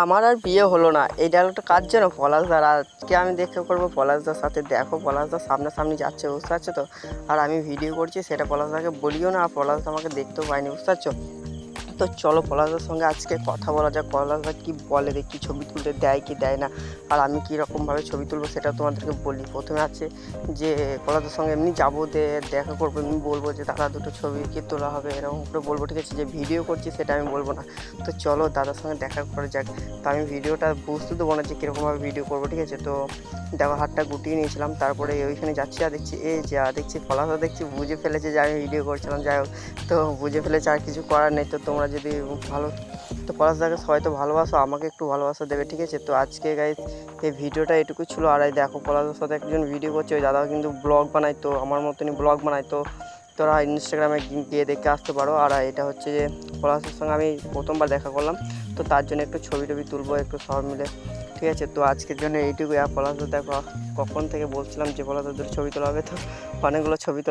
আমার আর বিয়ে হলো না, এই ডায়লগটা কার জন্য? পলাশদার। আজকে আমি দেখে করবো পলাশদার সাথে। দেখো পলাশদার সামনাসামনি যাচ্ছে, বুঝতে পারছো তো। আর আমি ভিডিও করছি, সেটা পলাশদাকে বলিও না, আর পলাশদা আমাকে দেখতেও পাইনি, বুঝতে পারছো। তো চলো পলাশদার সঙ্গে আজকে কথা বলা যাক, পলাশদা কী বলে, দেখি ছবি তুলতে দেয় কি দেয় না, আর আমি কীরকমভাবে ছবি তুলবো সেটা তোমাদেরকে বলি। প্রথমে আছে যে পলাশদার সঙ্গে এমনি যাবো, দেখা করবো, এমনি বলবো যে দাদা দুটো ছবি কি তোলা হবে, এরকম করে বলবো, ঠিক আছে। যে ভিডিও করছি সেটা আমি বলবো না। তো চলো দাদার সঙ্গে দেখা করে যাক। তো আমি ভিডিওটা বুঝতে দেবো না যে কীরকমভাবে ভিডিও করবো, ঠিক আছে। তো দেখো হাতটা গুটিয়ে নিয়েছিলাম, তারপরে ওইখানে যাচ্ছি, আর দেখছি এই যা দেখছি পলাশদা দেখছি বুঝে ফেলেছে যে আমি ভিডিও করছিলাম। যাই হোক, তো বুঝে ফেলেছে, আর কিছু করার নেই। তো তোমরা যদি ভালো, তো পলাশদাকে সবাই তো ভালোবাসো, আমাকে একটু ভালোবাসা দেবে, ঠিক আছে। তো আজকে গাইস এই ভিডিওটা এটুকু ছিল। আর এই দেখো পলাশদার সাথে একজন ভিডিও করছে, ওই দাদাও কিন্তু ব্লগ বানায়, তো আমার মতনই ব্লগ বানায়। তো তোরা ইনস্টাগ্রামে গিয়ে দেখে আসতে পারো। আর এটা হচ্ছে যে পলাশদার সঙ্গে আমি প্রথমবার দেখা করলাম, তো তার জন্য একটু ছবি টবি তুলবো একটু সবাই মিলে, ঠিক আছে। তো আজকের জন্য এইটুকুই। আর পলাশদা দেখো কখন থেকে বলছিলাম যে পলাশদার ছবি তোলা হবে, তো অনেকগুলো ছবি তোলা